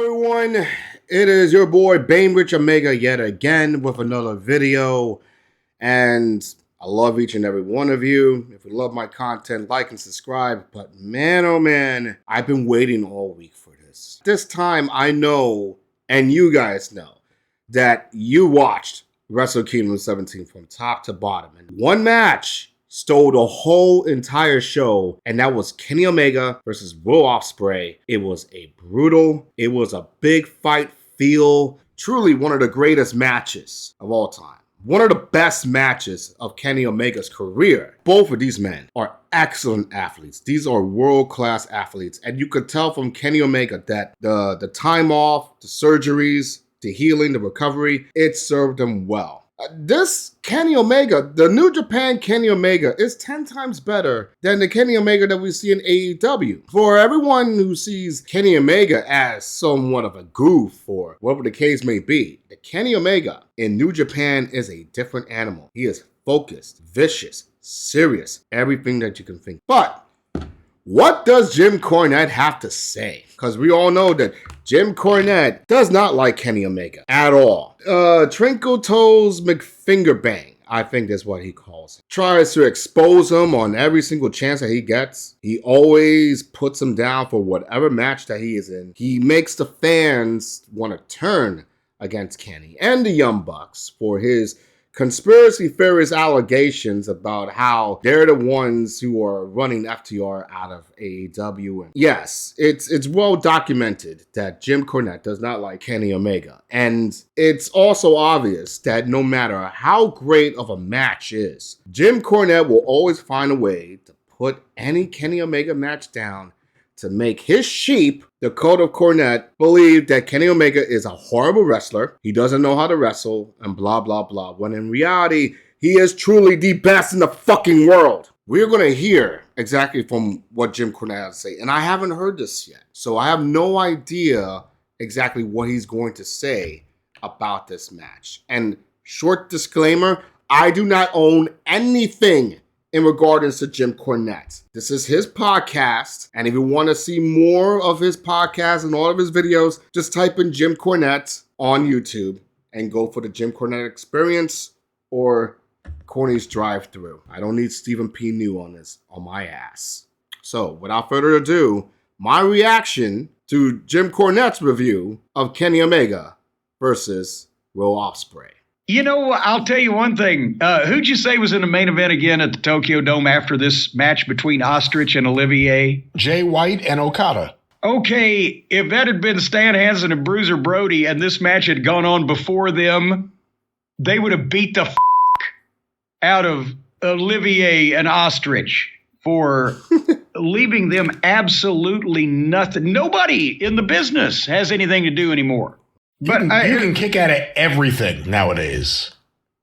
everyone, it is your boy Bainbridge Omega yet again with another video, and I love each and every one of you. If you love my content, like and subscribe, but man oh man, I've been waiting all week for this. This time I know, and you guys know, that you watched WK17 from top to bottom, and one match stole the whole entire show, and that was Kenny Omega versus Ospreay. It was it was a big fight feel, truly one of the greatest matches of all time. One of the best matches of Kenny Omega's career. Both of these men are excellent athletes. These are world-class athletes, and you could tell from Kenny Omega that the time off, the surgeries, the healing, the recovery, it served him well. This Kenny Omega, the New Japan Kenny Omega, is 10 times better than the Kenny Omega that we see in AEW. For everyone who sees Kenny Omega as somewhat of a goof or whatever the case may be, the Kenny Omega in New Japan is a different animal. He is focused, vicious, serious, everything that you can think. But what does Jim Cornette have to say? Because we all know that Jim Cornette does not like Kenny Omega at all. Twinkle Toes McFingerbang, I think that's what he calls it. Tries to expose him on every single chance that he gets. He always puts him down for whatever match that he is in. He makes the fans want to turn against Kenny and the Young Bucks for his conspiracy theorist allegations about how they're the ones who are running FTR out of AEW. And yes, it's well documented that Jim Cornette does not like Kenny Omega. And it's also obvious that no matter how great of a match is, Jim Cornette will always find a way to put any Kenny Omega match down to make his sheep, the cult of Cornette, believe that Kenny Omega is a horrible wrestler, he doesn't know how to wrestle, and blah, blah, blah, when in reality, he is truly the best in the fucking world. We're going to hear exactly from what Jim Cornette has to say, and I haven't heard this yet, so I have no idea exactly what he's going to say about this match. And short disclaimer, I do not own anything in regards to Jim Cornette. This is his podcast, and if you want to see more of his podcast and all of his videos, just type in Jim Cornette on YouTube and go for the Jim Cornette Experience or Corny'S Drive-Thru. I don't need Stephen P. New on my ass. So, without further ado, my reaction to Jim Cornette's review of Kenny Omega versus Ospreay. You know, I'll tell you one thing. Who'd you say was in the main event again at the Tokyo Dome after this match between Ostrich and Olivier? Jay White and Okada. Okay, if that had been Stan Hansen and Bruiser Brody and this match had gone on before them, they would have beat the out of Olivier and Ostrich for leaving them absolutely nothing. Nobody in the business has anything to do anymore. But you can kick out of everything nowadays.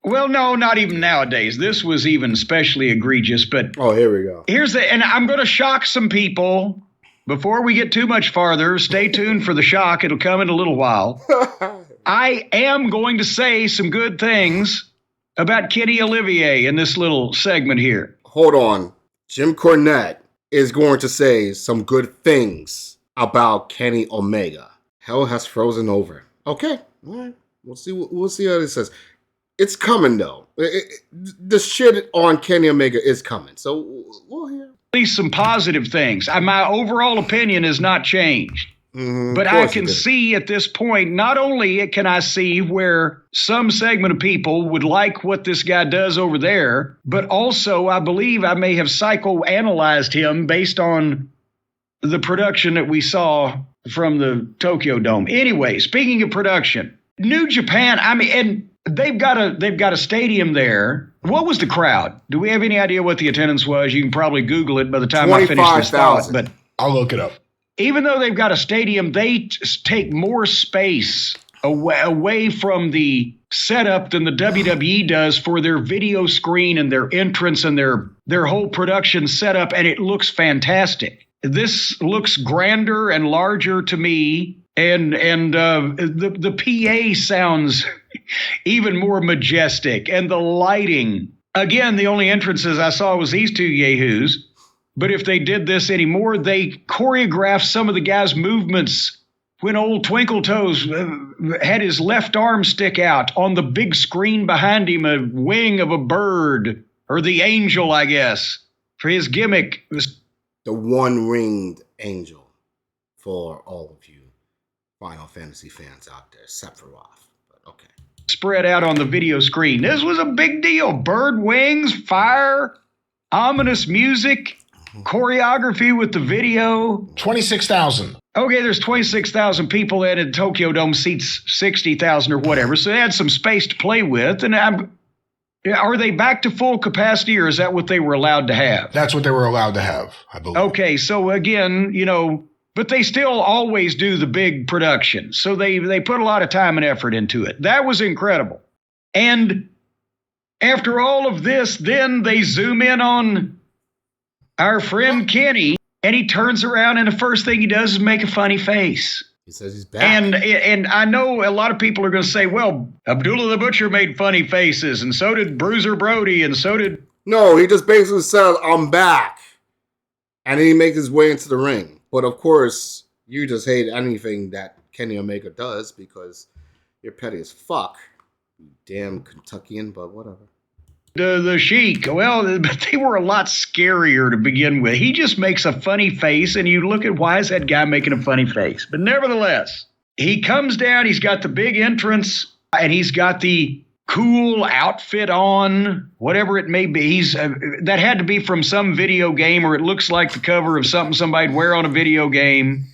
Well, no, not even nowadays. This was even especially egregious. But oh, here we go. And I'm going to shock some people. Before we get too much farther, stay tuned for the shock. It'll come in a little while. I am going to say some good things about Kenny Olivier in this little segment here. Hold on. Jim Cornette is going to say some good things about Kenny Omega. Hell has frozen over. Okay, all right. We'll see how this says. It's coming, though. The shit on Kenny Omega is coming. So we'll hear. At least some positive things. My overall opinion has not changed. But I can see at this point, not only can I see where some segment of people would like what this guy does over there, but also I believe I may have psychoanalyzed him based on the production that we saw from the Tokyo Dome. Anyway, speaking of production, New Japan, and they've got a stadium there. What was the crowd? Do we have any idea what the attendance was? You can probably Google it by the time I finish this thought. But I'll look it up. Even though they've got a stadium, they take more space away from the setup than the WWE does for their video screen and their entrance and their whole production setup, and it looks fantastic. This looks grander and larger to me, and the PA sounds even more majestic, and the lighting. Again, the only entrances I saw was these two yahoos, but if they did this anymore, they choreographed some of the guys' movements when old Twinkle Toes had his left arm stick out on the big screen behind him, a wing of a bird, or the angel, I guess, for his gimmick. It was the one-ringed angel for all of you Final Fantasy fans out there, Sephiroth. But okay. Spread out on the video screen. This was a big deal. Bird wings, fire, ominous music, choreography with the video. 26,000. Okay, there's 26,000 people in it. Tokyo Dome seats 60,000 or whatever. So they had some space to play with. And are they back to full capacity, or is that what they were allowed to have? That's what they were allowed to have, I believe. Okay, so again, but they still always do the big production. So they put a lot of time and effort into it. That was incredible. And after all of this, then they zoom in on our friend Kenny, and he turns around, and the first thing he does is make a funny face. He says he's back. And I know a lot of people are going to say, well, Abdullah the Butcher made funny faces, and so did Bruiser Brody, and so did... No, he just basically said, I'm back. And then he makes his way into the ring. But of course, you just hate anything that Kenny Omega does because you're petty as fuck. You damn Kentuckian, but whatever. The Sheik, well, but they were a lot scarier to begin with. He just makes a funny face, and you look at, why is that guy making a funny face? But nevertheless, he comes down, he's got the big entrance, and he's got the cool outfit on, whatever it may be. That had to be from some video game, or it looks like the cover of something somebody'd wear on a video game.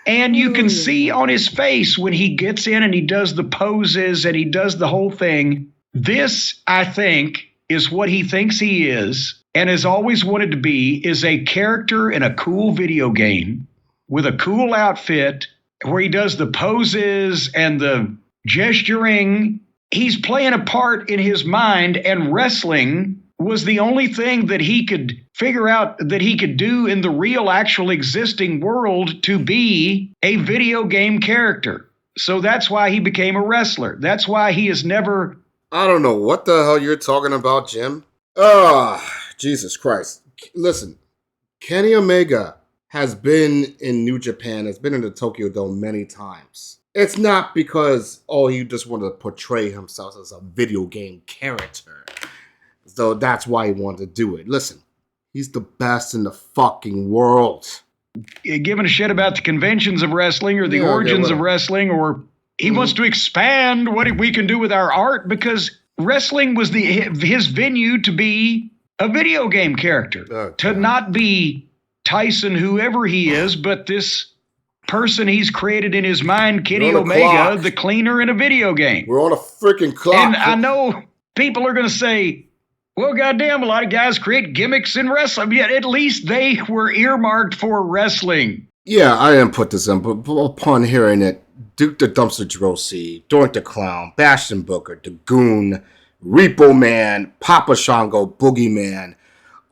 And you can see on his face when he gets in and he does the poses and he does the whole thing. This, I think, is what he thinks he is and has always wanted to be, is a character in a cool video game with a cool outfit where he does the poses and the gesturing. He's playing a part in his mind, and wrestling was the only thing that he could figure out that he could do in the real, actual existing world to be a video game character. So that's why he became a wrestler. That's why he has never... I don't know what the hell you're talking about, Jim. Jesus Christ. Listen, Kenny Omega has been in New Japan, has been in the Tokyo Dome many times. It's not because, he just wanted to portray himself as a video game character. So that's why he wanted to do it. Listen, he's the best in the fucking world. Giving a shit about the conventions of wrestling or the origins of wrestling, or he wants to expand what we can do with our art, because wrestling was his venue to be a video game character, to not be Tyson, whoever he is, but this person he's created in his mind, Kenny Omega, the cleaner in a video game. We're on a freaking clock. And I know people are going to say, well, goddamn, a lot of guys create gimmicks in wrestling, yet at least they were earmarked for wrestling. Yeah, I didn't put this in, but upon hearing it, Duke the Dumpster Drosy, Doink the Clown, Bastion Booker, The Goon, Repo Man, Papa Shango, Boogeyman,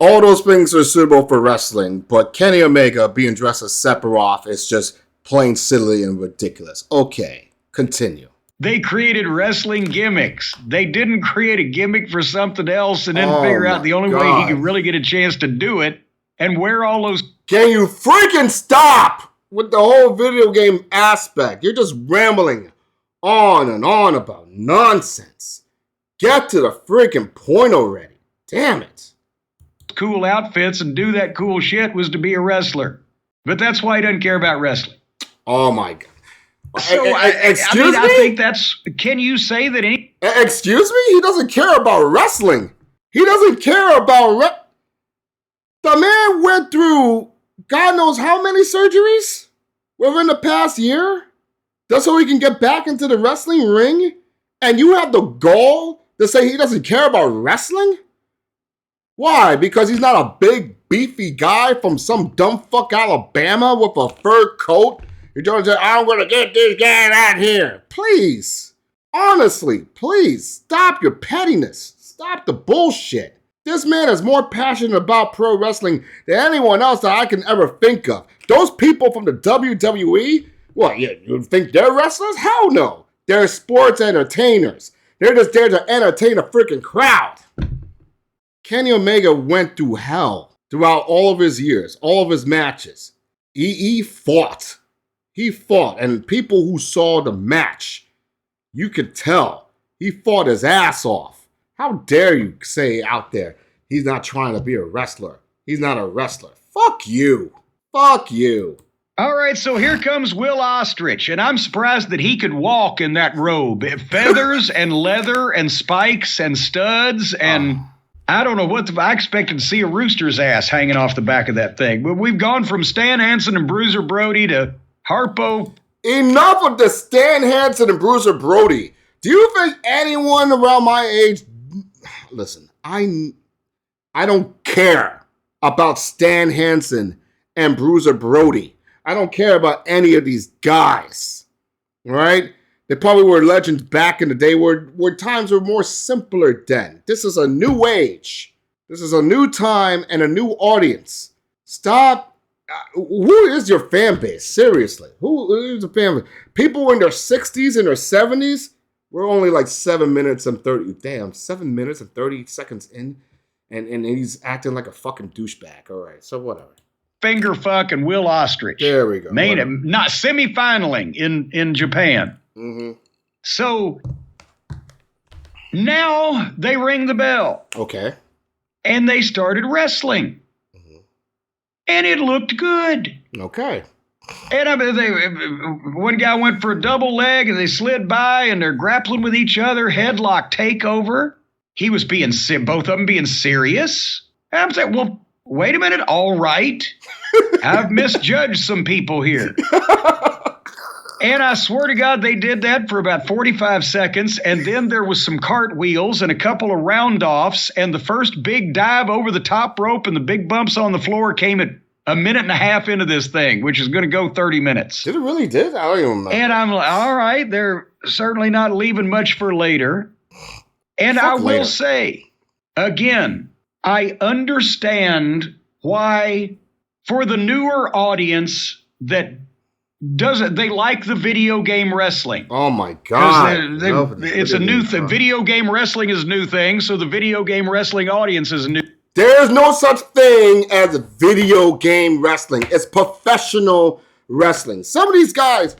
all those things are suitable for wrestling, but Kenny Omega being dressed as Sephiroth is just plain silly and ridiculous. Okay, continue. They created wrestling gimmicks. They didn't create a gimmick for something else and then figure out the only way he could really get a chance to do it and wear all those... Can you freaking stop with the whole video game aspect? You're just rambling on and on about nonsense. Get to the freaking point already. Damn it. Cool outfits and do that cool shit was to be a wrestler. But that's why he doesn't care about wrestling. Oh my God. So, excuse me? I think that's... Can you say that any... Excuse me? He doesn't care about wrestling. He doesn't care about... The man went through God knows how many surgeries within the past year just so he can get back into the wrestling ring? And you have the gall to say he doesn't care about wrestling? Why? Because he's not a big, beefy guy from some dumb fuck Alabama with a fur coat? You're trying to say, I'm going to get this guy out here. Please. Honestly, please. Stop your pettiness. Stop the bullshit. This man is more passionate about pro wrestling than anyone else that I can ever think of. Those people from the WWE, what, you think they're wrestlers? Hell no. They're sports entertainers. They're just there to entertain a freaking crowd. Kenny Omega went through hell throughout all of his years, all of his matches. He fought. He fought, and people who saw the match, you could tell he fought his ass off. How dare you say out there he's not trying to be a wrestler? He's not a wrestler. Fuck you. Fuck you. All right, so here comes Will Ostrich, and I'm surprised that he could walk in that robe. Feathers and leather and spikes and studs and I don't know what I expected to see a rooster's ass hanging off the back of that thing. But we've gone from Stan Hansen and Bruiser Brody to Harpo. Enough of the Stan Hansen and Bruiser Brody. Do you think anyone around my age... Listen, I don't care about Stan Hansen and Bruiser Brody. I don't care about any of these guys. Right? They probably were legends back in the day where times were more simpler then. This is a new age. This is a new time and a new audience. Stop. Who is your fan base? Seriously. Who is the fan base? People in their 60s and their 70s? We're only like 7 minutes and 30. Damn, 7 minutes and 30 seconds in. And he's acting like a fucking douchebag. All right, so whatever. Finger fuck and Will Ostrich. There we go. Not semi-finaling in Japan. Mm-hmm. So now they ring the bell. Okay. And they started wrestling. Mm-hmm. And it looked good. Okay. And one guy went for a double leg and they slid by and they're grappling with each other, headlock takeover. He was both of them being serious. And I'm saying, well, wait a minute. All right. I've misjudged some people here. And I swear to God, they did that for about 45 seconds. And then there was some cartwheels and a couple of round-offs. And the first big dive over the top rope and the big bumps on the floor came at a minute and a half into this thing, which is going to go 30 minutes. Did it really did? I don't even remember. And I'm like, all right, they're certainly not leaving much for later. And I will say, again, I understand why for the newer audience that they like the video game wrestling. Oh my God. It's a new thing. Video game wrestling is a new thing, so the video game wrestling audience is new. There's no such thing as video game wrestling. It's professional wrestling. Some of these guys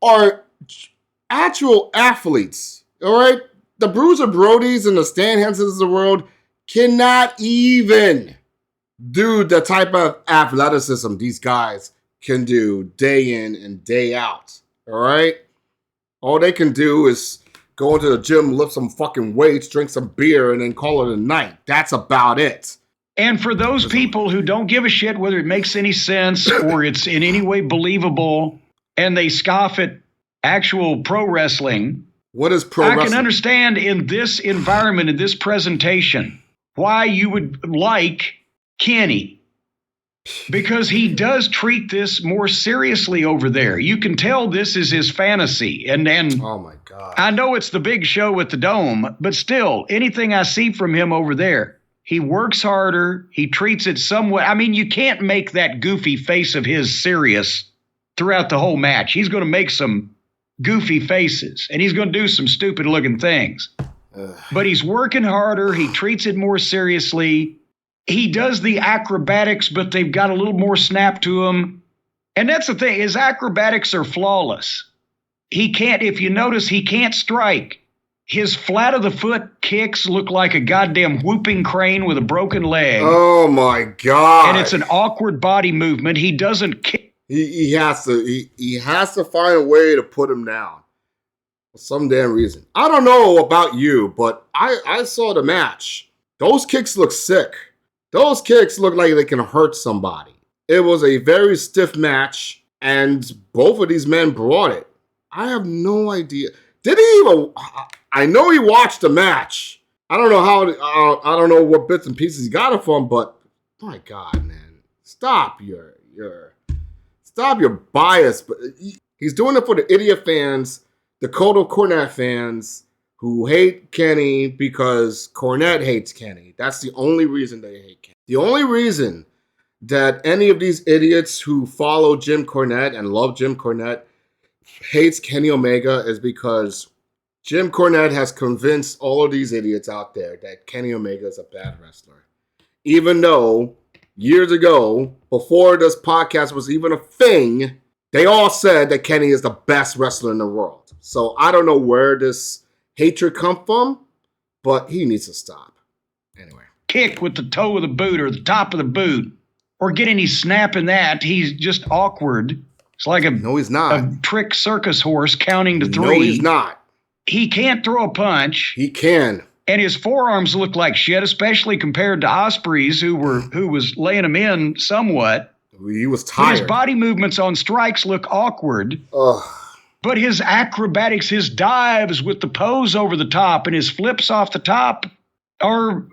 are actual athletes. All right? The Bruiser Brodies and the Stan Hansens of the world cannot even do the type of athleticism these guys can do day in and day out. All right? All they can do is go into the gym, lift some fucking weights, drink some beer, and then call it a night. That's about it. And for those people who don't give a shit whether it makes any sense or it's in any way believable, and they scoff at actual pro wrestling. What is pro wrestling? I can understand in this environment, in this presentation, why you would like Kenny. Because he does treat this more seriously over there. You can tell this is his fantasy. And oh my God. I know it's the big show at the Dome, but still, anything I see from him over there, he works harder. He treats it somewhat. I mean, you can't make that goofy face of his serious throughout the whole match. He's going to make some goofy faces, and he's going to do some stupid looking things. But he's working harder. He treats it more seriously. He does the acrobatics, but they've got a little more snap to him. And that's the thing. His acrobatics are flawless. He can't, if you notice, he can't strike. His flat of the foot kicks look like a goddamn whooping crane with a broken leg. Oh my God. And it's an awkward body movement. He doesn't kick. He has to find a way to put him down. For some damn reason. I don't know about you, but I saw the match. Those kicks look sick. Those kicks look like they can hurt somebody. It was a very stiff match, and both of these men brought it. I have no idea. Did he even... I know he watched the match. I don't know how... I don't know what bits and pieces he got it from, but... My God, man. Stop your bias. But he's doing it for the idiot fans, the Cornette fans, who hate Kenny because Cornette hates Kenny. That's the only reason they hate Kenny. The only reason that any of these idiots who follow Jim Cornette and love Jim Cornette hates Kenny Omega is because Jim Cornette has convinced all of these idiots out there that Kenny Omega is a bad wrestler. Even though years ago, before this podcast was even a thing, They all said that Kenny is the best wrestler in the world. So I don't know where this hatred come from, but he needs to stop. Anyway. Kick with the toe of the boot or the top of the boot, or get any snap in that. He's just awkward. It's like he's not. A trick circus horse counting to 3. No, he's not. He can't throw a punch. He can. And his forearms look like shit, especially compared to Ospreay's, who was laying him in somewhat. He was tired. His body movements on strikes look awkward. Ugh. But his acrobatics, his dives with the pose over the top and his flips off the top are,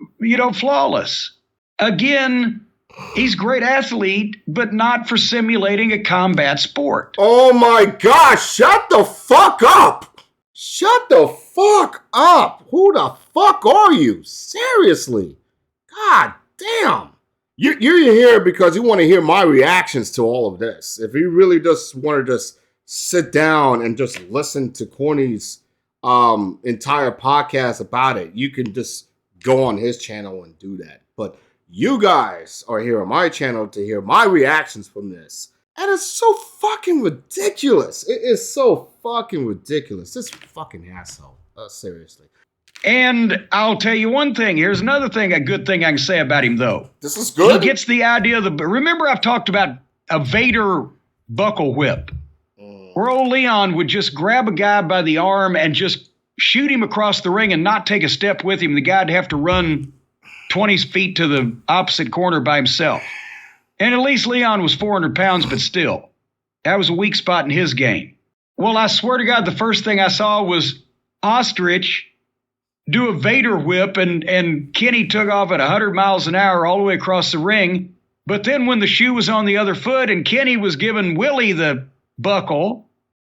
flawless. Again, he's a great athlete, but not for simulating a combat sport. Oh my gosh, shut the fuck up! Shut the fuck up! Who the fuck are you? Seriously. God damn. You're here because you want to hear my reactions to all of this. If you really just want to just sit down and just listen to Corny's entire podcast about it, you can just go on his channel and do that. But you guys are here on my channel to hear my reactions from this. And it's so fucking ridiculous. It is so fucking ridiculous. This fucking asshole. Seriously. And I'll tell you one thing. Here's another thing, a good thing I can say about him, though. This is good. He gets the idea of remember I've talked about a Vader buckle whip, where old Leon would just grab a guy by the arm and just shoot him across the ring and not take a step with him. The guy'd have to run 20 feet to the opposite corner by himself. And at least Leon was 400 pounds, but still, that was a weak spot in his game. Well, I swear to God, the first thing I saw was Ostrich do a Vader whip, and Kenny took off at 100 miles an hour all the way across the ring. But then when the shoe was on the other foot and Kenny was giving Willie the buckle,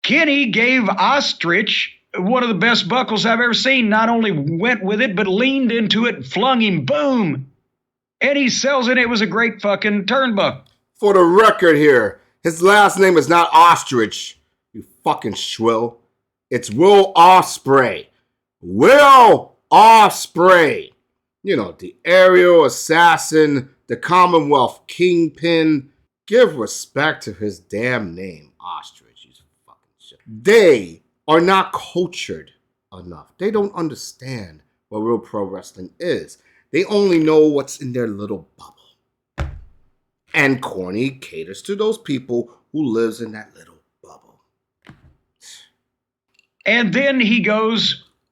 Kenny gave Ostrich one of the best buckles I've ever seen. Not only went with it, but leaned into it and flung him, boom. And he sells it. It was a great fucking turnbuckle. For the record here, his last name is not Ostrich, you fucking shrill. It's Will Ospreay. Will Ospreay. You know, the aerial assassin, the Commonwealth kingpin. Give respect to his damn name, Ostrich. You fucking shit. They are not cultured enough. They don't understand what real pro wrestling is. They only know what's in their little bubble. And Corny caters to those people who lives in that little bubble. And then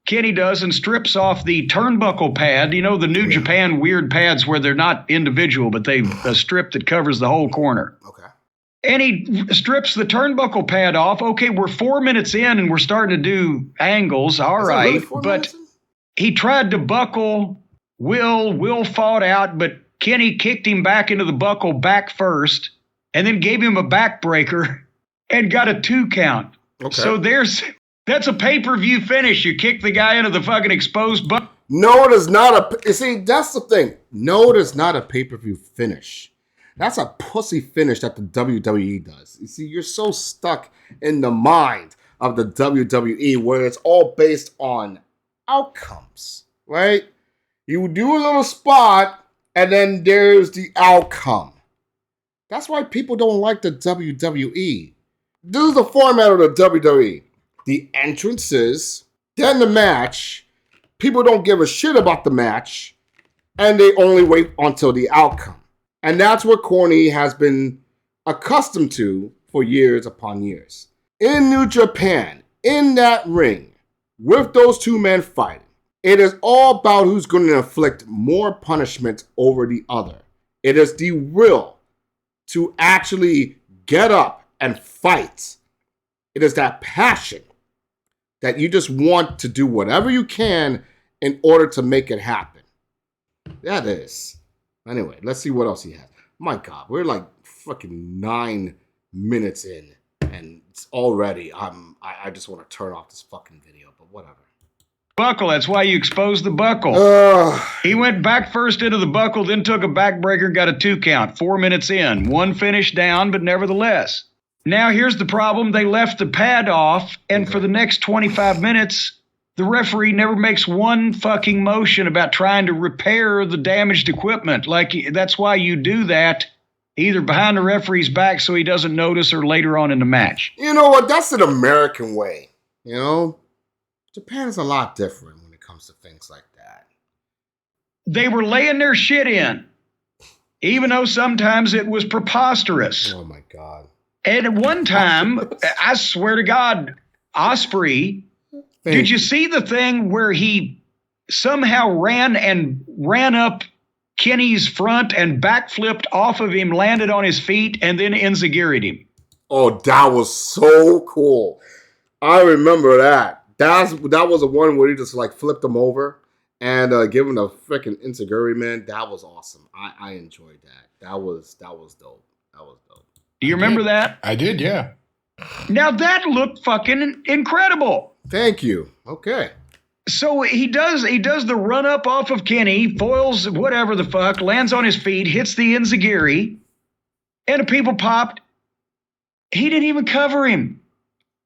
Kenny does, and strips off the turnbuckle pad. You know, the New Japan weird pads where they're not individual, but they've a strip that covers the whole corner. Okay. And he strips the turnbuckle pad off. Okay, we're 4 minutes in and we're starting to do angles. All right. Really but he tried to buckle Will fought out, but Kenny kicked him back into the buckle back first and then gave him a backbreaker and got a 2 count. Okay. So that's a pay-per-view finish. You kick the guy into the fucking exposed buckle. No, it is not you see, that's the thing. No, it is not a pay-per-view finish. That's a pussy finish that the WWE does. You see, you're so stuck in the mind of the WWE where it's all based on outcomes, right? You do a little spot, and then there's the outcome. That's why people don't like the WWE. This is the format of the WWE. The entrances, then the match. People don't give a shit about the match, and they only wait until the outcome. And that's what Corny has been accustomed to for years upon years. In New Japan, in that ring, with those 2 men fighting, it is all about who's going to inflict more punishment over the other. It is the will to actually get up and fight. It is that passion that you just want to do whatever you can in order to make it happen. That is. Anyway, let's see what else he has. My God, we're like fucking 9 minutes in, and it's already, I just want to turn off this fucking video, but whatever. Buckle. That's why you expose the buckle. He went back first into the buckle, then took a backbreaker, got a 2 count. 4 minutes in. 1 finish down, but nevertheless. Now here's the problem. They left the pad off, and for the next 25 minutes, the referee never makes one fucking motion about trying to repair the damaged equipment. Like, that's why you do that either behind the referee's back so he doesn't notice or later on in the match. You know what? That's an American way. You know, Japan is a lot different when it comes to things like that. They were laying their shit in, even though sometimes it was preposterous. Oh, my God. And at one time, I swear to God, Ospreay, did you see the thing where he somehow ran up Kenny's front and backflipped off of him, landed on his feet, and then enziguri'd him? Oh, that was so cool. I remember that. That was the one where he just like flipped him over and give him a freaking enziguri, man. That was awesome. I enjoyed that. That was dope. That was dope. Do you remember that? I did, yeah. Now that looked fucking incredible. Thank you. Okay. So he does the run up off of Kenny, foils whatever the fuck, lands on his feet, hits the enziguri, and the people popped. He didn't even cover him.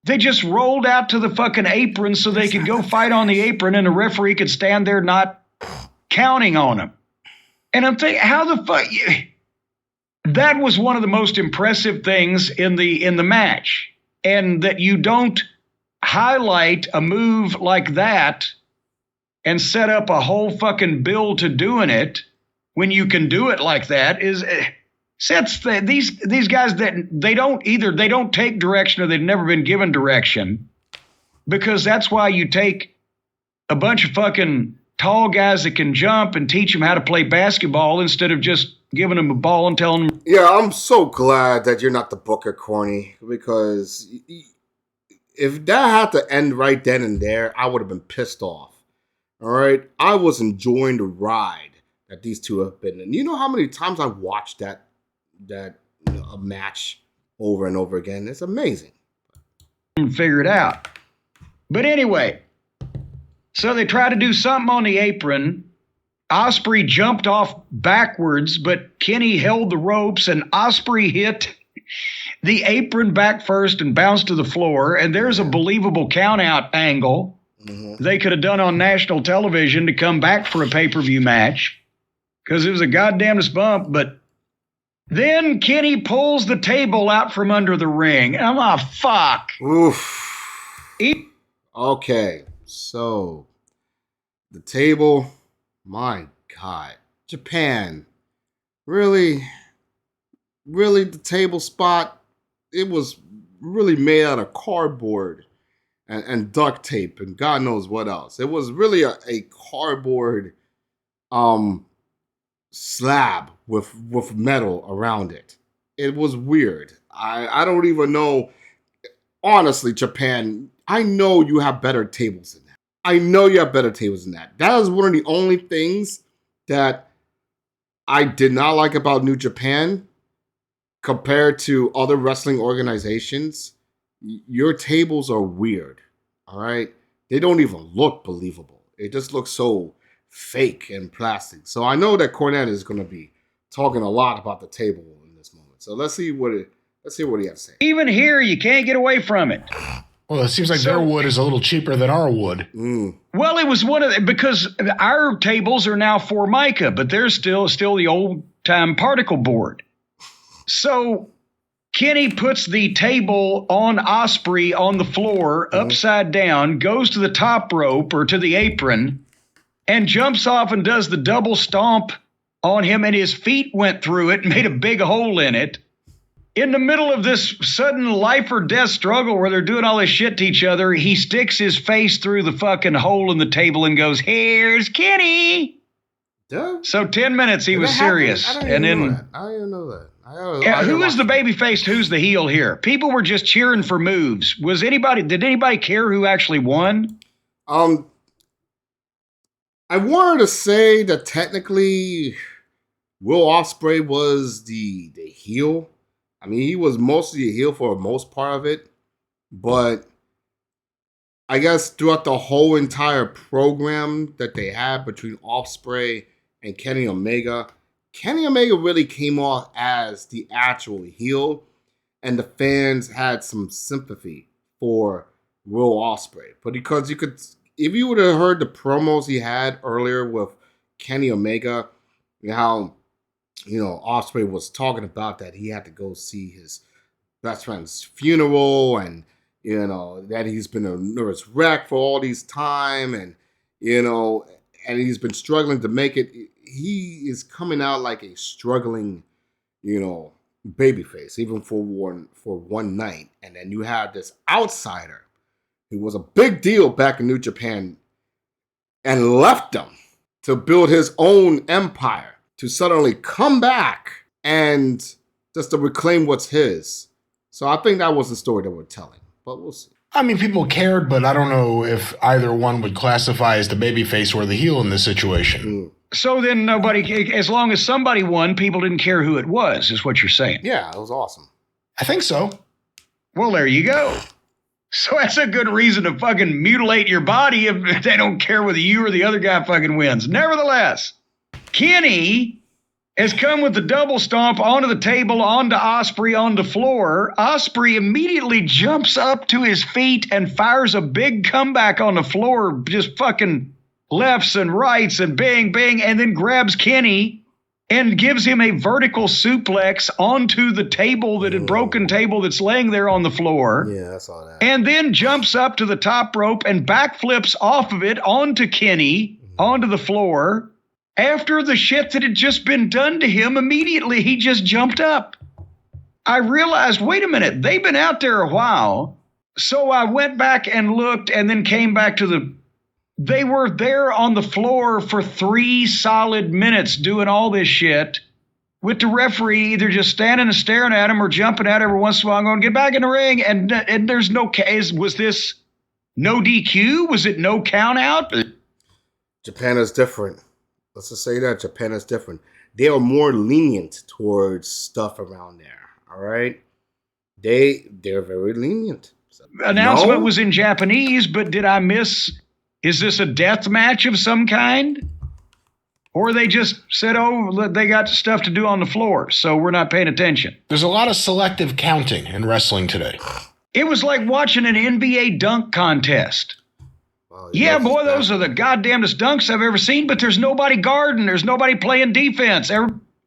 They just rolled out to the fucking apron so they could go fight on the apron and the referee could stand there not counting on him. And I'm thinking, how the fuck? That was one of the most impressive things in the match. And that you don't highlight a move like that and set up a whole fucking bill to doing it when you can do it like that sets these guys that they don't take direction or they've never been given direction, because that's why you take a bunch of fucking tall guys that can jump and teach them how to play basketball instead of just giving them a ball and telling them. Yeah, I'm so glad that you're not the booker, Corny, because if that had to end right then and there, I would have been pissed off. All right? I was enjoying the ride that these two have been in. You know how many times I watched that a match over and over again? It's amazing. Figure it out. But anyway, so they try to do something on the apron. Ospreay jumped off backwards, but Kenny held the ropes, and Ospreay hit the apron back first and bounced to the floor. And there's a believable countout angle they could have done on national television to come back for a pay-per-view match, because it was a goddamnest bump. But then Kenny pulls the table out from under the ring. And I'm like, fuck. Oof. Okay, so the table, my God. Japan, really the table spot, it was really made out of cardboard and duct tape and God knows what else. It was really a cardboard slab with metal around it. It was weird. I don't even know. Honestly, Japan, I know you have better tables than that. I know you have better tables than that. That is one of the only things that I did not like about New Japan compared to other wrestling organizations. Your tables are weird, all right? They don't even look believable. It just looks so fake and plastic. So I know that Cornette is going to be talking a lot about the table in this moment. So let's see what he has to say. Even here, you can't get away from it. Well, it seems like their wood is a little cheaper than our wood. Well, it was because our tables are now Formica, but they're still the old time particle board. So Kenny puts the table on Ospreay on the floor, upside down, goes to the top rope or to the apron, and jumps off and does the double stomp on him, and his feet went through it and made a big hole in it. In the middle of this sudden life or death struggle where they're doing all this shit to each other, he sticks his face through the fucking hole in the table and goes, "Here's Kenny." Duh. So 10 minutes he was serious. I didn't even know that. Who is the baby faced? Who's the heel here? People were just cheering for moves. Did anybody care who actually won? I wanted to say that technically Will Ospreay was the heel. I mean, he was mostly a heel for the most part of it, but I guess throughout the whole entire program that they had between Ospreay and Kenny Omega really came off as the actual heel, and the fans had some sympathy for Will Ospreay. But because if you would have heard the promos he had earlier with Kenny Omega, and how Ospreay was talking about that he had to go see his best friend's funeral, and that he's been a nervous wreck for all these time, and and he's been struggling to make it. He is coming out like a struggling, babyface, even for one night. And then you have this outsider who was a big deal back in New Japan and left them to build his own empire, to suddenly come back and just to reclaim what's his. So I think that was the story that we're telling, but we'll see. I mean, people cared, but I don't know if either one would classify as the babyface or the heel in this situation. So then nobody, as long as somebody won, people didn't care who it was, is what you're saying. Yeah, it was awesome. I think so. Well, there you go. So that's a good reason to fucking mutilate your body if they don't care whether you or the other guy fucking wins. Nevertheless, Kenny has come with the double stomp onto the table, onto Ospreay, on the floor. Ospreay immediately jumps up to his feet and fires a big comeback on the floor, just fucking lefts and rights and bang, bang, and then grabs Kenny and gives him a vertical suplex onto the table, broken table that's laying there on the floor. Yeah, I saw that. And then jumps up to the top rope and backflips off of it onto Kenny, onto the floor. After the shit that had just been done to him, immediately he just jumped up. I realized, wait a minute, they've been out there a while. So I went back and looked and then came back to they were there on the floor for 3 solid minutes doing all this shit with the referee either just standing and staring at him or jumping out every once in a while going, get back in the ring. And there's no case. Was this no DQ? Was it no count out? Japan is different. Let's just say that Japan is different. They are more lenient towards stuff around there. All right, they're very lenient. So, announcement was in Japanese, but did I miss? Is this a death match of some kind, or they just said, "Oh, they got stuff to do on the floor, so we're not paying attention"? There's a lot of selective counting in wrestling today. It was like watching an NBA dunk contest. Yeah, boy, those are the goddamnest dunks I've ever seen, but there's nobody guarding. There's nobody playing defense.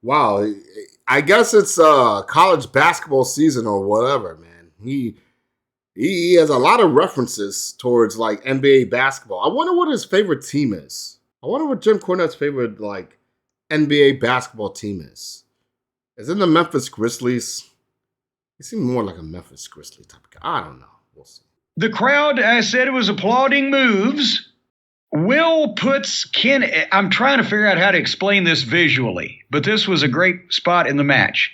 Wow. I guess it's college basketball season or whatever, man. He has a lot of references towards, like, NBA basketball. I wonder what his favorite team is. I wonder what Jim Cornette's favorite, like, NBA basketball team is. Is it the Memphis Grizzlies? He seemed more like a Memphis Grizzlies type of guy. I don't know. We'll see. The crowd, I said, it was applauding moves. Will puts Ken. I'm trying to figure out how to explain this visually, but this was a great spot in the match.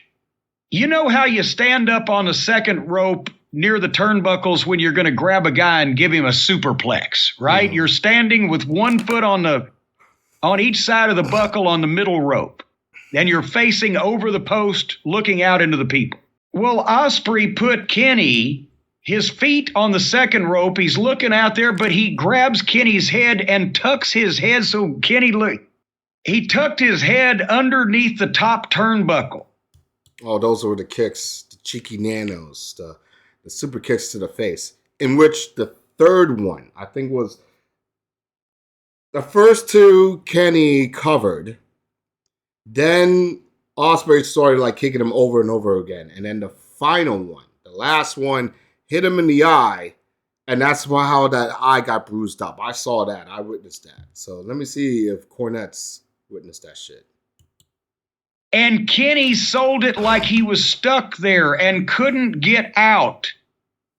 You know how you stand up on the second rope near the turnbuckles when you're going to grab a guy and give him a superplex, right? Mm. You're standing with one foot on each side of the buckle on the middle rope, and you're facing over the post, looking out into the people. Well, Ospreay put Kenny, his feet on the second rope. He's looking out there, but he grabs Kenny's head and tucks his head. So he tucked his head underneath the top turnbuckle. Oh, those were the kicks, the cheeky nanos, the super kicks to the face, in which the third one, I think, was the first two Kenny covered. Then Ospreay started like kicking him over and over again. And then the final one, the last one, hit him in the eye, and that's how that eye got bruised up. I saw that. I witnessed that. So let me see if Cornette's witnessed that shit. And Kenny sold it like he was stuck there and couldn't get out.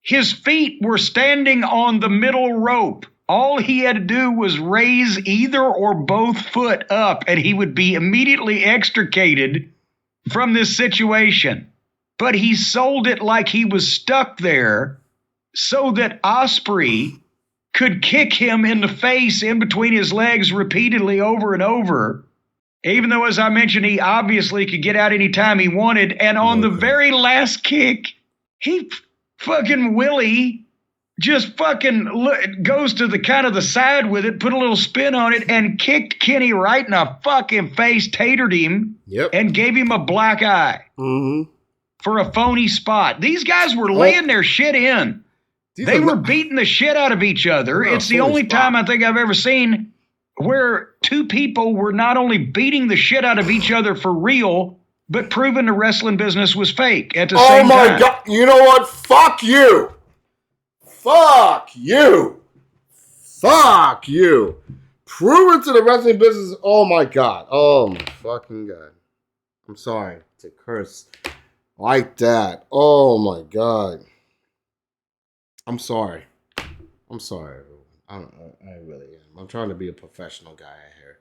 His feet were standing on the middle rope. All he had to do was raise either or both foot up, and he would be immediately extricated from this situation. But he sold it like he was stuck there so that Ospreay could kick him in the face in between his legs repeatedly over and over, even though, as I mentioned, he obviously could get out anytime he wanted. And on the very last kick, Willie just fucking goes to the kind of the side with it, put a little spin on it, and kicked Kenny right in the fucking face, tatered him, and gave him a black eye. Mm-hmm. For a phony spot. These guys were laying their shit in. They were beating the shit out of each other. It's the only time I think I've ever seen where two people were not only beating the shit out of each other for real, but proving the wrestling business was fake at the same time. Oh my God. You know what? Fuck you. Fuck you. Fuck you. Prove it to the wrestling business. Oh my God. Oh my fucking God. I'm sorry to curse like that. Oh my God. I'm sorry. I'm sorry. I really am. I'm trying to be a professional guy here.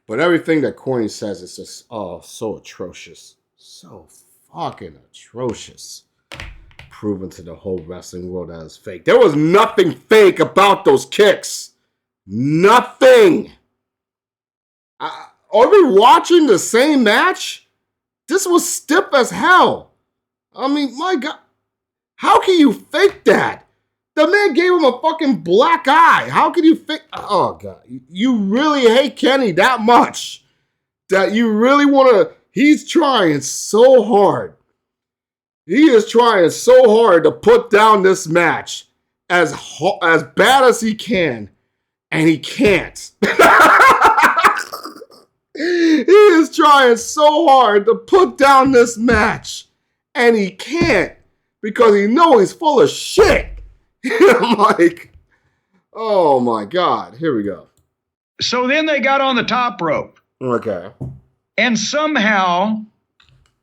But everything that Corny says is just, so atrocious. So fucking atrocious. Proven to the whole wrestling world that is fake. There was nothing fake about those kicks. Nothing. Are we watching the same match? This was stiff as hell. I mean, my God. How can you fake that? The man gave him a fucking black eye. How can you fake? Oh, God. You really hate Kenny that much that you really want to. He's trying so hard. He is trying so hard to put down this match as bad as he can, and he can't. He is trying so hard to put down this match, and he can't because he knows he's full of shit. I'm like, oh my God, here we go. So then they got on the top rope. Okay. And somehow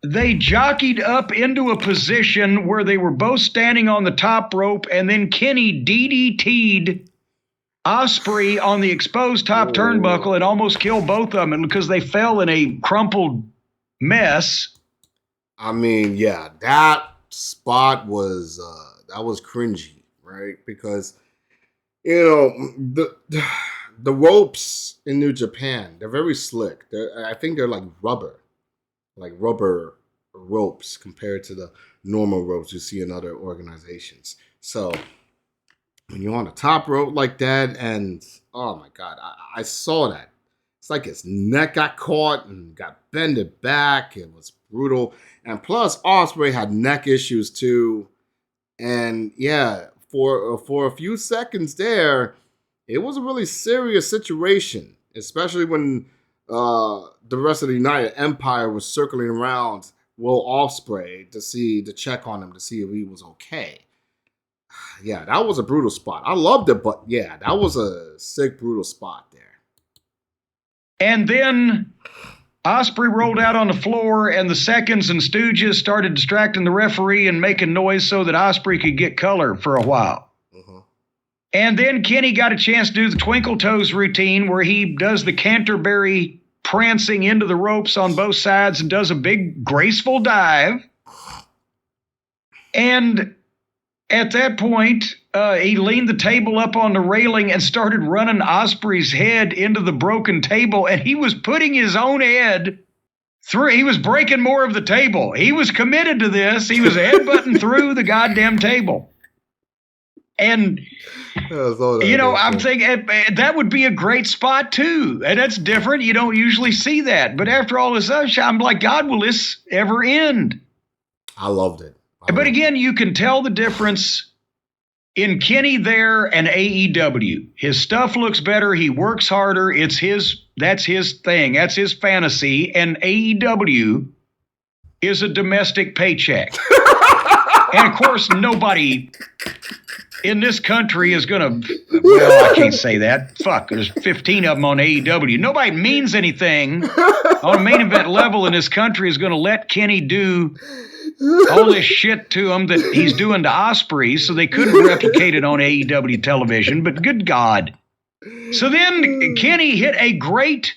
they jockeyed up into a position where they were both standing on the top rope, and then Kenny DDT'd Ospreay on the exposed top turnbuckle and almost killed both of them because they fell in a crumpled mess. I mean, yeah, that spot was cringy, right? Because, you know, the ropes in New Japan, they're very slick. I think they're like rubber ropes compared to the normal ropes you see in other organizations. So when you're on the top rope like that, and oh my God, I saw that. It's like his neck got caught and got bended back. It was brutal. And plus, Ospreay had neck issues too. And yeah, for a few seconds there, it was a really serious situation, especially when the rest of the United Empire was circling around Will Ospreay to check on him to see if he was okay. Yeah, that was a brutal spot. I loved it, but yeah, that was a sick, brutal spot there. And then Ospreay rolled out on the floor, and the Seconds and Stooges started distracting the referee and making noise so that Ospreay could get color for a while. Uh-huh. And then Kenny got a chance to do the Twinkle Toes routine where he does the Canterbury prancing into the ropes on both sides and does a big graceful dive. And at that point, he leaned the table up on the railing and started running Ospreay's head into the broken table, and he was putting his own head through. He was breaking more of the table. He was committed to this. He was headbutting through the goddamn table. And, you know, I'm thinking that would be a great spot, too. And that's different. You don't usually see that. But after all this, I'm like, God, will this ever end? I loved it. But again, you can tell the difference in Kenny there and AEW. His stuff looks better. He works harder. That's his thing. That's his fantasy. And AEW is a domestic paycheck. And of course, nobody in this country is going to, well, I can't say that. Fuck, there's 15 of them on AEW. Nobody means anything on a main event level in this country is going to let Kenny do all this shit to him that he's doing to Ospreay, so they couldn't replicate it on AEW television, but good God. So then Kenny hit a great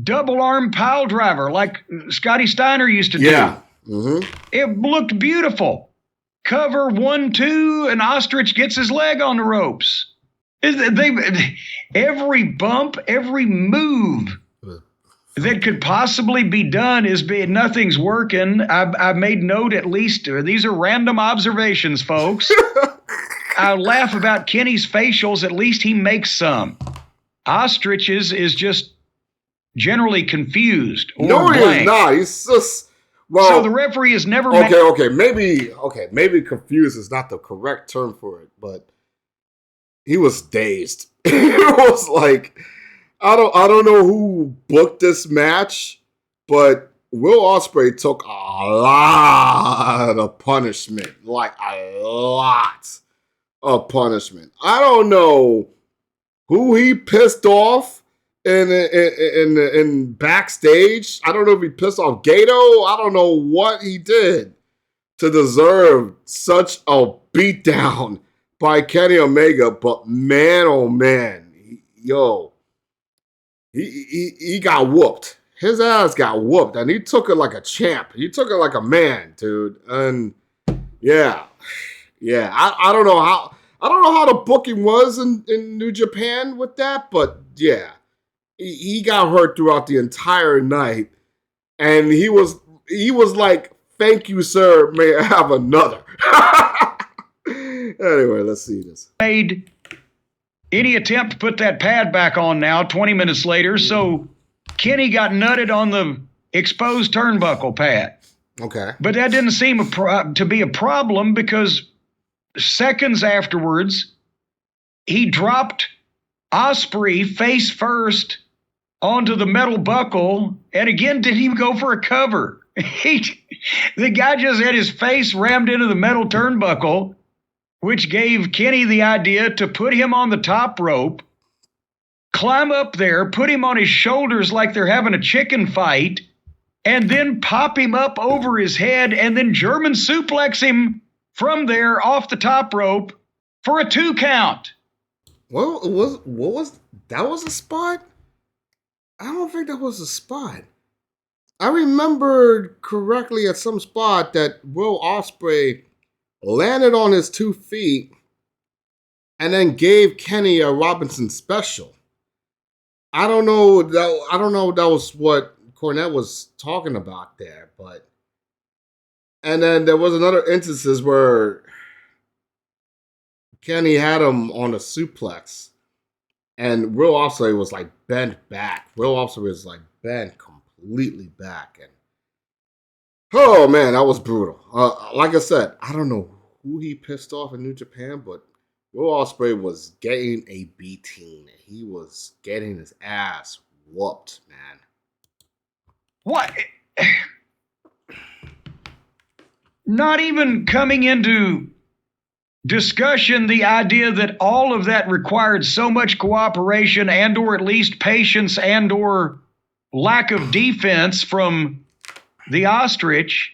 double arm pile driver like Scotty Steiner used to do. Yeah. Mm-hmm. It looked beautiful. Cover 1-2, and Ostrich gets his leg on the ropes. Every bump, every move that could possibly be done nothing's working. I've made note at least. These are random observations, folks. I laugh about Kenny's facials. At least he makes some. Ostrich's is just generally confused or blank. No, he's not. He's just... Well, so the referee has never... Maybe confused is not the correct term for it, but he was dazed. It was like... I don't know who booked this match, but Will Ospreay took a lot of punishment, like a lot of punishment. I don't know who he pissed off in backstage. I don't know if he pissed off Gato. I don't know what he did to deserve such a beatdown by Kenny Omega. But man, oh man, he got whooped. His ass got whooped, and he took it like a champ. He took it like a man, dude. And yeah. I don't know how the booking was in New Japan with that, but yeah, he got hurt throughout the entire night, and he was like, "Thank you, sir. May I have another?" Anyway, let's see this. Made any attempt to put that pad back on now, 20 minutes later, so Kenny got nutted on the exposed turnbuckle pad. Okay. But that didn't seem to be a problem because seconds afterwards, he dropped Ospreay face first onto the metal buckle, and again, did he go for a cover? The guy just had his face rammed into the metal turnbuckle, which gave Kenny the idea to put him on the top rope, climb up there, put him on his shoulders like they're having a chicken fight, and then pop him up over his head and then German suplex him from there off the top rope for a 2 count. Well, what was that? Was a spot? I don't think that was a spot. I remembered correctly at some spot that Will Ospreay landed on his 2 feet and then gave Kenny a Robinson special. I don't know if that was what Cornette was talking about there, but and then there was another instances where Kenny had him on a suplex, and Will Ospreay was like bent back. Will Ospreay was like bent completely back, and oh man, that was brutal. Like I said, I don't know who he pissed off in New Japan, but Will Ospreay was getting a beating. He was getting his ass whooped, man. What? Not even coming into discussion the idea that all of that required so much cooperation and or at least patience and or lack of defense from the ostrich.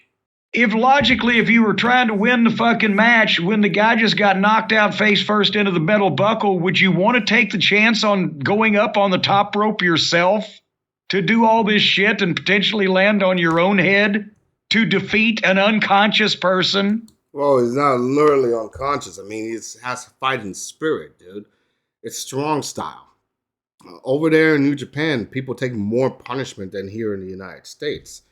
If you were trying to win the fucking match when the guy just got knocked out face first into the metal buckle, would you want to take the chance on going up on the top rope yourself to do all this shit and potentially land on your own head to defeat an unconscious person? Well, he's not literally unconscious. I mean, he has fighting spirit, dude. It's strong style. Over there in New Japan, people take more punishment than here in the United States.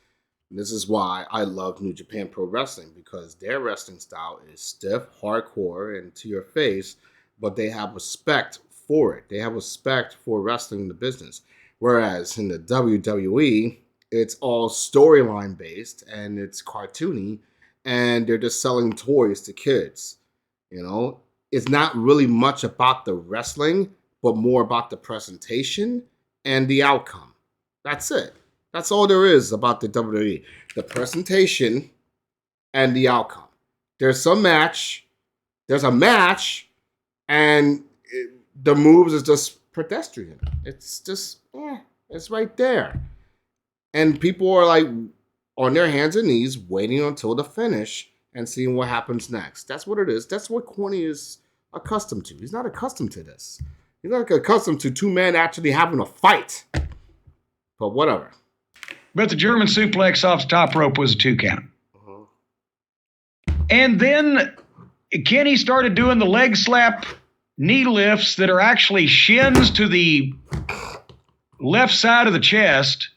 And this is why I love New Japan Pro Wrestling, because their wrestling style is stiff, hardcore, and to your face, but they have respect for it. They have respect for wrestling the business. Whereas in the WWE, it's all storyline based and it's cartoony, and they're just selling toys to kids. You know, it's not really much about the wrestling, but more about the presentation and the outcome. That's it. That's all there is about the WWE. The presentation and the outcome. There's a match, and the moves is just pedestrian. It's just, it's right there. And people are like on their hands and knees waiting until the finish and seeing what happens next. That's what it is. That's what Corny is accustomed to. He's not accustomed to this. He's not accustomed to 2 men actually having a fight. But whatever. But the German suplex off the top rope was a 2 count. And then Kenny started doing the leg slap knee lifts that are actually shins to the left side of the chest.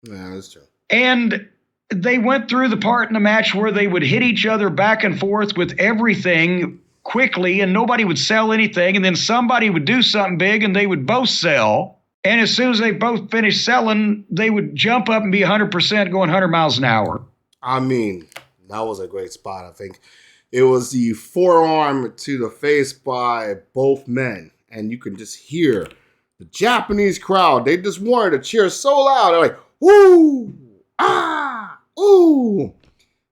Yeah, that's true. And they went through the part in the match where they would hit each other back and forth with everything quickly, and nobody would sell anything, and then somebody would do something big and they would both sell. And as soon as they both finished selling, they would jump up and be 100% going 100 miles an hour. I mean, that was a great spot, I think. It was the forearm to the face by both men, and you can just hear The Japanese crowd, they just wanted to cheer so loud. They're like, woo, ah, ooh.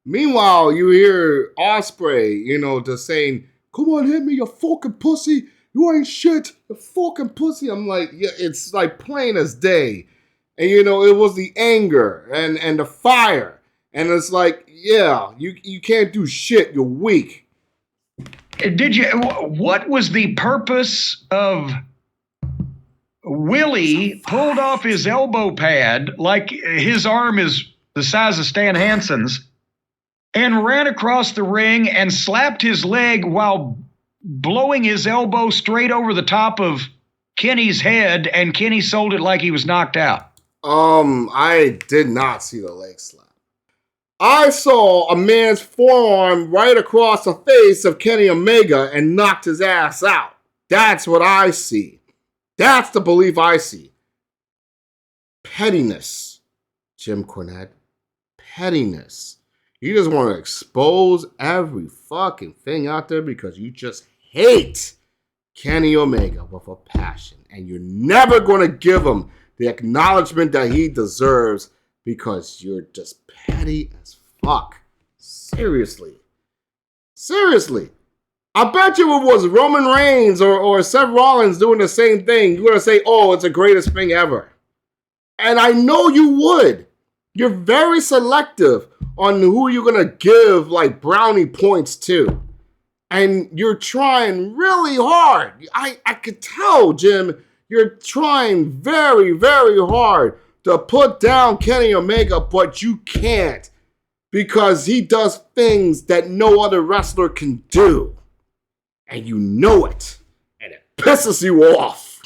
Meanwhile, you hear Ospreay, just saying, come on, hit me, you fucking pussy. You ain't shit, you fucking pussy. I'm like, yeah, it's like plain as day. And, it was the anger and the fire. And it's like, yeah, you can't do shit. You're weak. What was the purpose of Willie pulled off his elbow pad like his arm is the size of Stan Hansen's and ran across the ring and slapped his leg while blowing his elbow straight over the top of Kenny's head, and Kenny sold it like he was knocked out? I did not see the leg slap. I saw a man's forearm right across the face of Kenny Omega and knocked his ass out. That's what I see. That's the belief I see. Pettiness, Jim Cornette. Pettiness. You just want to expose every fucking thing out there because you just hate Kenny Omega with a passion. And you're never going to give him the acknowledgement that he deserves because you're just petty as fuck. Seriously. I bet you if it was Roman Reigns or Seth Rollins doing the same thing, you're going to say, oh, it's the greatest thing ever. And I know you would. You're very selective on who you're going to give like brownie points to. And you're trying really hard. I could tell, Jim, you're trying very, very hard to put down Kenny Omega, but you can't because he does things that no other wrestler can do. And you know it. And it pisses you off.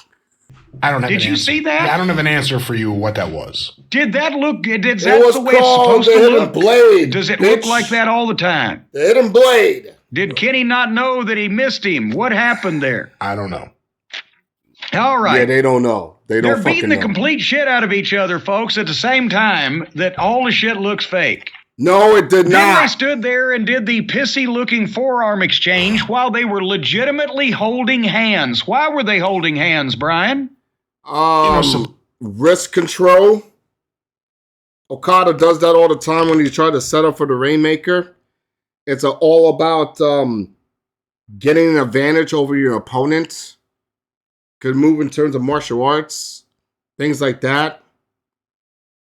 I don't have Did you see that? I don't have an answer for you what that was. Did that look, is that the way it's supposed to look? Blade, Does it look like that all the time? The hidden blade. Did Kenny not know that he missed him? What happened there? I don't know. All right. Yeah, they don't know. They're beating the complete shit out of each other, folks, at the same time that all the shit looks fake. No, it did not. Then they stood there and did the pissy-looking forearm exchange while they were legitimately holding hands. Why were they holding hands, Brian? Some wrist control. Okada does that all the time when he tried to set up for the Rainmaker. It's all about getting an advantage over your opponent. Could move in terms of martial arts, things like that.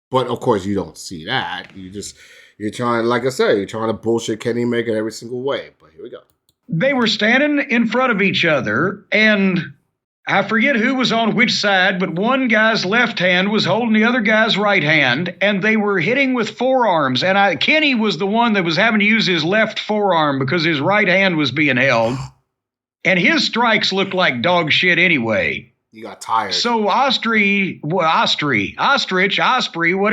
But of course, you don't see that. You're trying, like I said, you're trying to bullshit Kenny Omega in every single way. But here we go. They were standing in front of each other, and I forget who was on which side, but one guy's left hand was holding the other guy's right hand, and they were hitting with forearms. And Kenny was the one that was having to use his left forearm because his right hand was being held. And his strikes looked like dog shit anyway. You got tired. So Ospreay, what it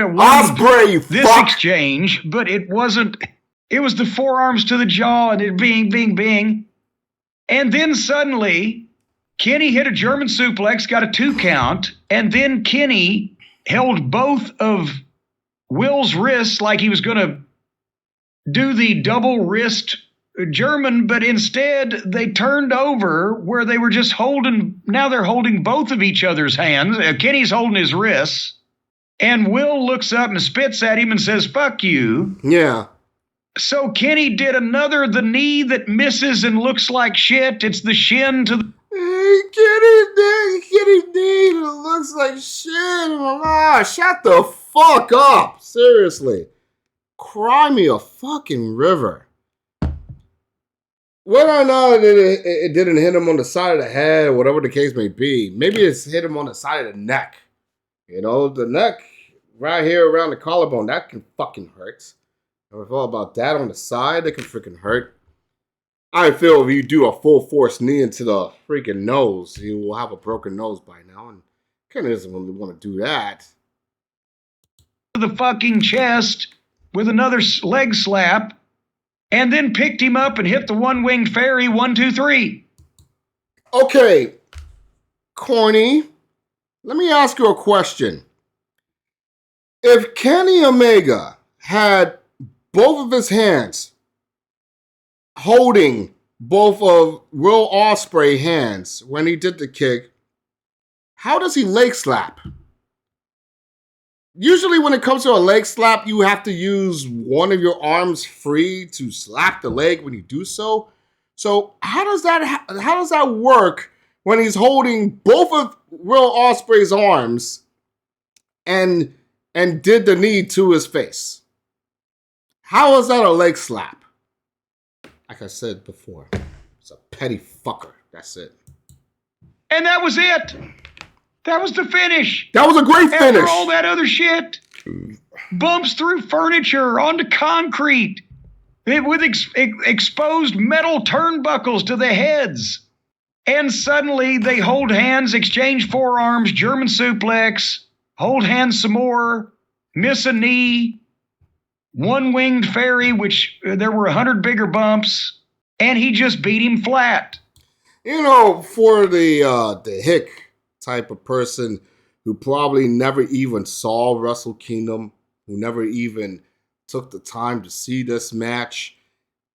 was. Ospreay, you this fuck. Exchange, but it wasn't. It was the forearms to the jaw and it bing. And then suddenly, Kenny hit a German suplex, got a 2 count, and then Kenny held both of Will's wrists like he was going to do the double wrist German, but instead they turned over where they were just now they're holding both of each other's hands. Kenny's holding his wrists, and Will looks up and spits at him and says, fuck you. Yeah. So Kenny did the knee that misses and looks like shit. It's the shin to the... Kenny's knee that looks like shit. Shut the fuck up. Seriously. Cry me a fucking river. Whether or not it didn't hit him on the side of the head, whatever the case may be, maybe it's hit him on the side of the neck. The neck right here around the collarbone, that can fucking hurt. If I thought about that on the side, that can freaking hurt. I feel if you do a full force knee into the freaking nose, you will have a broken nose by now, and Kenny doesn't really want to do that. The fucking chest with another leg slap. And then picked him up and hit the one-winged fairy 1, 2, 3. Okay, Corny, let me ask you a question. If Kenny Omega had both of his hands holding both of Will Ospreay's hands when he did the kick, How does he leg slap? Usually when it comes to a leg slap, you have to use one of your arms free to slap the leg when you do so. So how does that work when he's holding both of Will Ospreay's arms and did the knee to his face? How is that a leg slap? Like I said before, it's a petty fucker. That's it. And that was it. That was the finish. That was a great finish. After all that other shit. Bumps through furniture, onto concrete, with exposed metal turnbuckles to the heads. And suddenly they hold hands, exchange forearms, German suplex, hold hands some more, miss a knee, one-winged fairy, which there were 100 bigger bumps, and he just beat him flat. You know, for the hick type of person who probably never even saw Wrestle Kingdom, who never even took the time to see this match,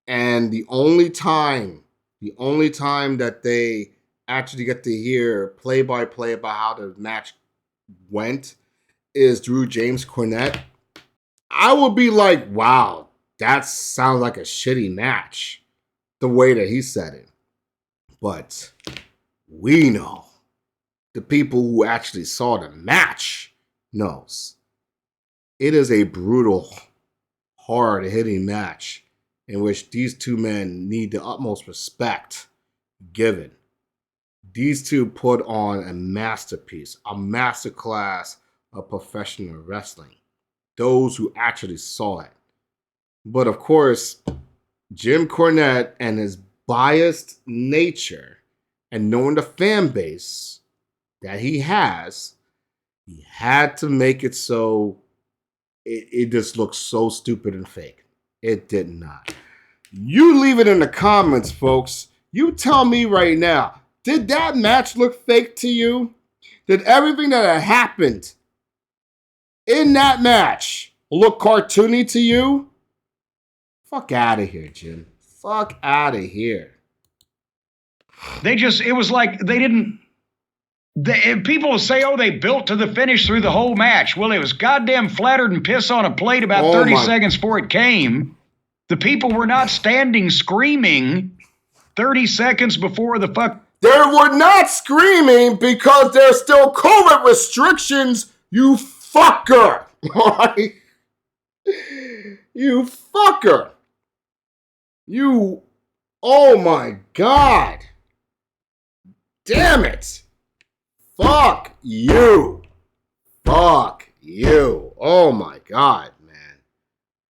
and the only time that they actually get to hear play-by-play about how the match went is through James Cornette, I would be like, wow, that sounds like a shitty match, the way that he said it. But we know, the people who actually saw the match knows, it is a brutal, hard-hitting match in which these two men need the utmost respect given. These two put on a masterpiece, a masterclass of professional wrestling. Those who actually saw it. But of course, Jim Cornette and his biased nature and knowing the fan base that he has, he had to make it so it just looks so stupid and fake. It did not. You leave it in the comments, folks. You tell me right now, did that match look fake to you? Did everything that had happened in that match look cartoony to you? Fuck out of here, Jim. Fuck out of here. It was like they didn't. People say, oh, they built to the finish through the whole match. Well, it was goddamn flattered and piss on a plate about 30 seconds before it came. The people were not standing screaming 30 seconds before the fuck. They were not screaming because there's still COVID restrictions, you fucker. Right? You fucker. You, oh my God. Damn it. Fuck you. Fuck you. Oh my God, man.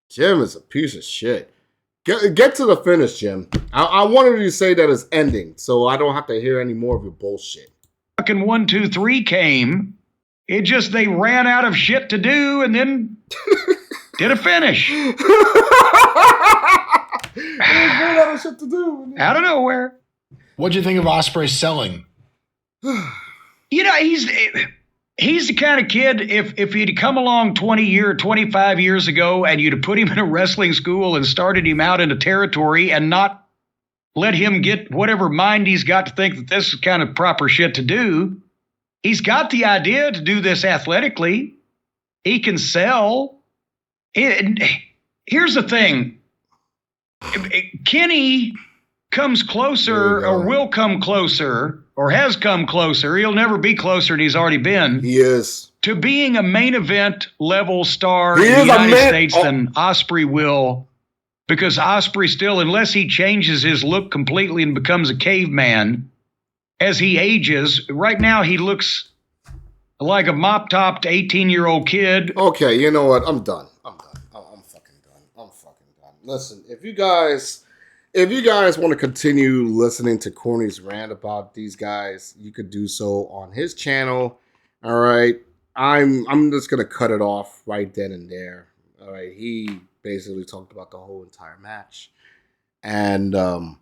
Jim is a piece of shit. Get to the finish, Jim. I wanted you to say that it's ending, so I don't have to hear any more of your bullshit. Fucking 1, 2, 3 came. It just, they ran out of shit to do and then did a finish. Out of shit to do. Out of nowhere. What'd you think of Ospreay selling? You know, he's the kind of kid, if he'd come along 25 years ago and you'd have put him in a wrestling school and started him out in a territory and not let him get whatever mind he's got to think that this is kind of proper shit to do, he's got the idea to do this athletically. He can sell. Here's the thing. Kenny comes closer or will come closer or has come closer. He'll never be closer than he's already been. He is. To being a main event level star in the United States than Ospreay will. Because Ospreay still, unless he changes his look completely and becomes a caveman as he ages, right now he looks like a mop-topped 18-year-old kid. Okay, you know what? I'm done. I'm fucking done. Listen, if you guys want to continue listening to Corny'S rant about these guys, you could do so on his channel. All right. I'm just gonna cut it off right then and there. All right. He basically talked about the whole entire match. And oh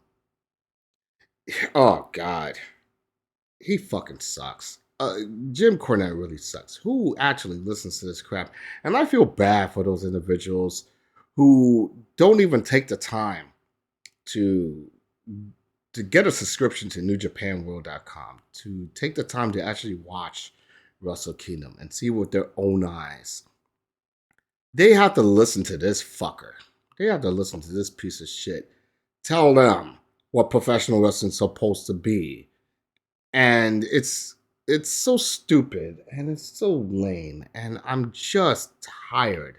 God. He fucking sucks. Jim Cornette really sucks. Who actually listens to this crap? And I feel bad for those individuals who don't even take the time to to get a subscription to NewJapanWorld.com, to take the time to actually watch Wrestle Kingdom and see with their own eyes, they have to listen to this fucker. They have to listen to this piece of shit. Tell them what professional wrestling's supposed to be. And it's so stupid and it's so lame. And I'm just tired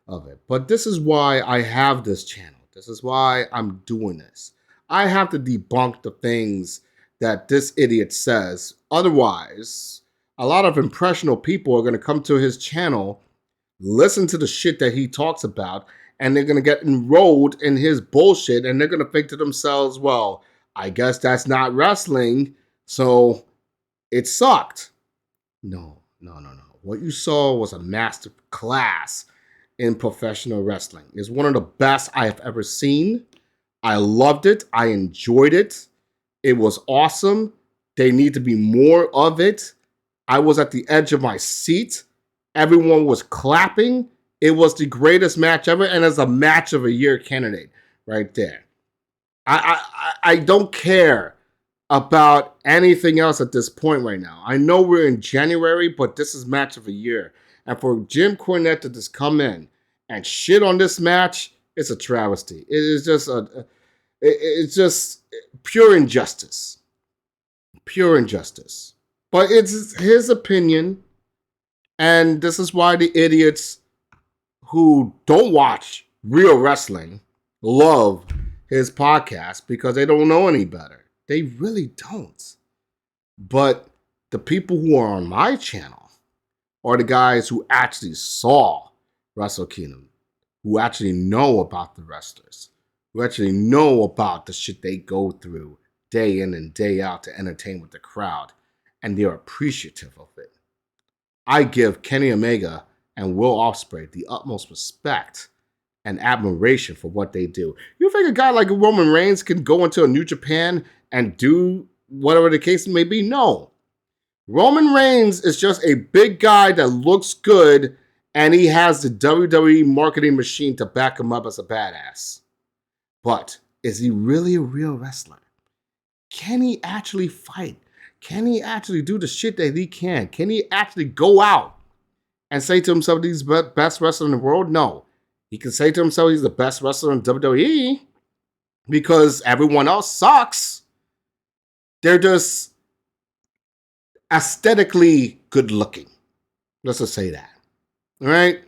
of it. But this is why I have this channel. This is why I'm doing this. I have to debunk the things that this idiot says. Otherwise, a lot of impressionable people are going to come to his channel, listen to the shit that he talks about, and they're going to get enrolled in his bullshit, and they're going to think to themselves, well, I guess that's not wrestling, so it sucked. No. What you saw was a master class in professional wrestling. It's one of the best I have ever seen. I loved it. I enjoyed it. It was awesome. They need to be more of it. I was at the edge of my seat. Everyone was clapping. It was the greatest match ever, and as a match of a year candidate right there. I don't care about anything else at this point right now. I know we're in January, but this is match of a year. And for Jim Cornette to just come in and shit on this match, it's a travesty. It is just it's just pure injustice. Pure injustice. But it's his opinion, and this is why the idiots who don't watch real wrestling love his podcast, because they don't know any better. They really don't. But the people who are on my channel are the guys who actually saw Wrestle Kingdom, who actually know about the wrestlers, who actually know about the shit they go through day in and day out to entertain with the crowd, and they're appreciative of it. I give Kenny Omega and Will Ospreay the utmost respect and admiration for what they do. You think a guy like Roman Reigns can go into a New Japan and do whatever the case may be? No. Roman Reigns is just a big guy that looks good, and he has the WWE marketing machine to back him up as a badass. But is he really a real wrestler? Can he actually fight? Can he actually do the shit that he can? Can he actually go out and say to himself he's the best wrestler in the world? No. He can say to himself he's the best wrestler in WWE because everyone else sucks. They're just aesthetically good looking. Let's just say that. All right?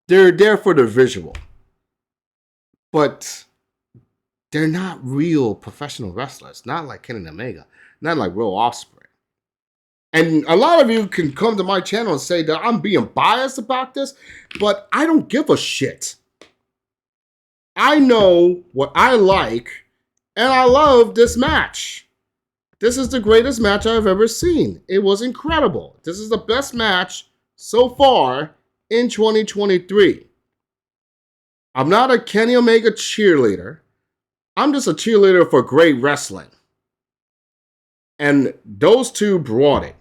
They're there for the visual. But they're not real professional wrestlers. Not like Kenny Omega. Not like Will Ospreay. And a lot of you can come to my channel and say that I'm being biased about this, but I don't give a shit. I know what I like, and I love this match. This is the greatest match I've ever seen. It was incredible. This is the best match so far in 2023. I'm not a Kenny Omega cheerleader. I'm just a cheerleader for great wrestling. And those two brought it.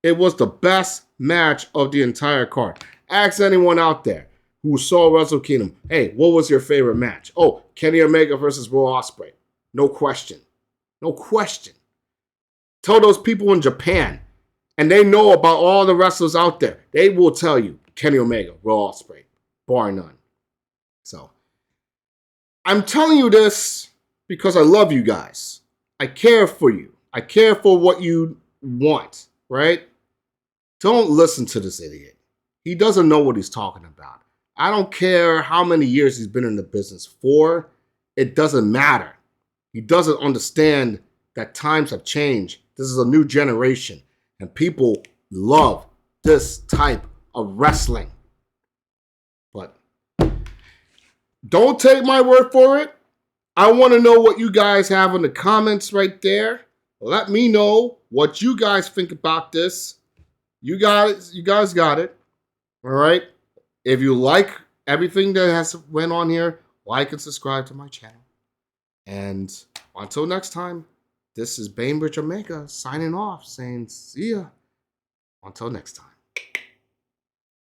It was the best match of the entire card. Ask anyone out there who saw Wrestle Kingdom, hey, what was your favorite match? Oh, Kenny Omega versus Will Ospreay. No question. No question. Tell those people in Japan, and they know about all the wrestlers out there. They will tell you Kenny Omega, Will Ospreay, bar none. So, I'm telling you this because I love you guys. I care for you. I care for what you want, right? Don't listen to this idiot. He doesn't know what he's talking about. I don't care how many years he's been in the business for. It doesn't matter. He doesn't understand that times have changed. This is a new generation, and people love this type of wrestling. But don't take my word for it. I want to know what you guys have in the comments right there. Let me know what you guys think about this. You guys got it. All right. If you like everything that has went on here, like and subscribe to my channel. And until next time, this is Bainbridge Omega signing off, saying see ya. Until next time.